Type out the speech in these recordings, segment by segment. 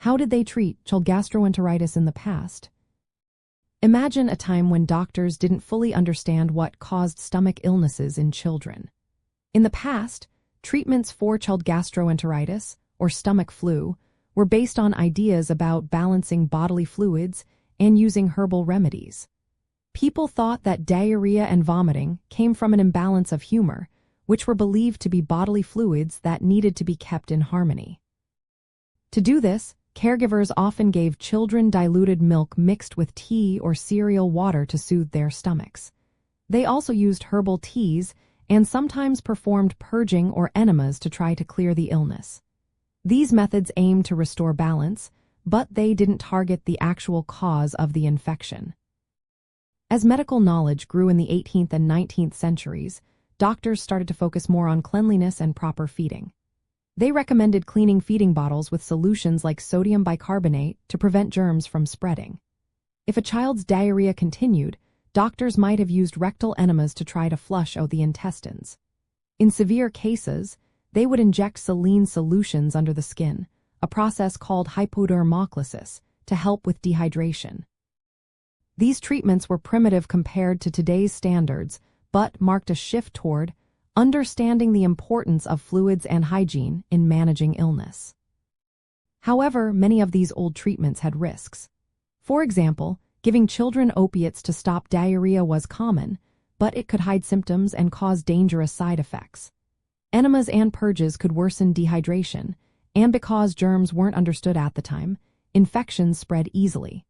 How did they treat child gastroenteritis in the past? Imagine a time when doctors didn't fully understand what caused stomach illnesses in children. In the past, treatments for child gastroenteritis, or stomach flu, were based on ideas about balancing bodily fluids and using herbal remedies. People thought that diarrhea and vomiting came from an imbalance of humor, which were believed to be bodily fluids that needed to be kept in harmony. To do this, caregivers often gave children diluted milk mixed with tea or cereal water to soothe their stomachs. They also used herbal teas and sometimes performed purging or enemas to try to clear the illness. These methods aimed to restore balance, but they didn't target the actual cause of the infection. As medical knowledge grew in the 18th and 19th centuries, doctors started to focus more on cleanliness and proper feeding. They recommended cleaning feeding bottles with solutions like sodium bicarbonate to prevent germs from spreading. If a child's diarrhea continued, doctors might have used rectal enemas to try to flush out the intestines. In severe cases, they would inject saline solutions under the skin, a process called hypodermolysis, to help with dehydration. These treatments were primitive compared to today's standards, but marked a shift toward understanding the importance of fluids and hygiene in managing illness. However, many of these old treatments had risks. For example, giving children opiates to stop diarrhea was common, but it could hide symptoms and cause dangerous side effects. Enemas and purges could worsen dehydration, and because germs weren't understood at the time, infections spread easily.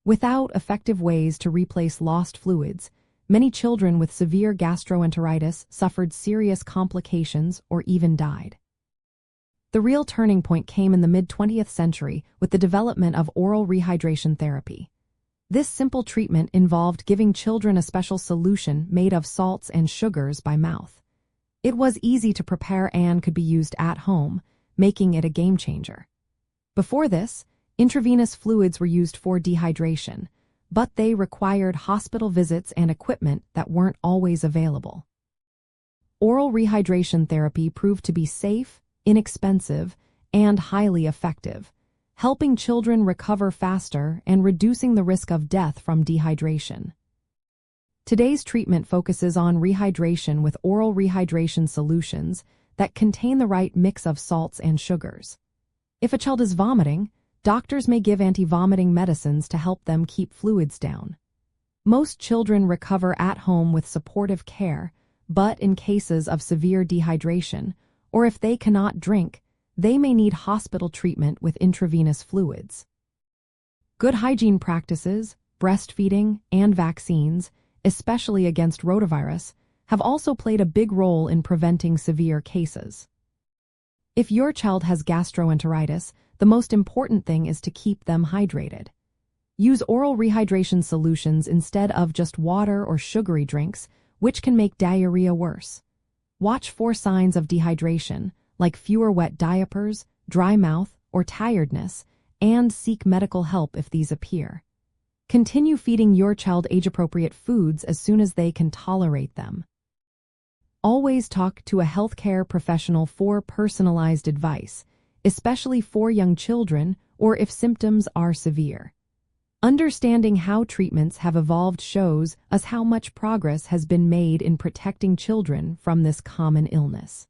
Without effective ways to replace lost fluids, many children with severe gastroenteritis suffered serious complications or even died. The real turning point came in the mid-20th century with the development of oral rehydration therapy. This simple treatment involved giving children a special solution made of salts and sugars by mouth. It was easy to prepare and could be used at home, making it a game changer. Before this, intravenous fluids were used for dehydration, but they required hospital visits and equipment that weren't always available. Oral rehydration therapy proved to be safe, inexpensive, and highly effective, helping children recover faster and reducing the risk of death from dehydration. Today's treatment focuses on rehydration with oral rehydration solutions that contain the right mix of salts and sugars. If a child is vomiting, doctors may give anti-vomiting medicines to help them keep fluids down. Most children recover at home with supportive care, but in cases of severe dehydration, or if they cannot drink, they may need hospital treatment with intravenous fluids. Good hygiene practices, breastfeeding, and vaccines, especially against rotavirus, have also played a big role in preventing severe cases. If your child has gastroenteritis, the most important thing is to keep them hydrated. Use oral rehydration solutions instead of just water or sugary drinks, which can make diarrhea worse. Watch for signs of dehydration, like fewer wet diapers, dry mouth, or tiredness, and seek medical help if these appear. Continue feeding your child age-appropriate foods as soon as they can tolerate them. Always talk to a healthcare professional for personalized advice, especially for young children or if symptoms are severe. Understanding how treatments have evolved shows us how much progress has been made in protecting children from this common illness.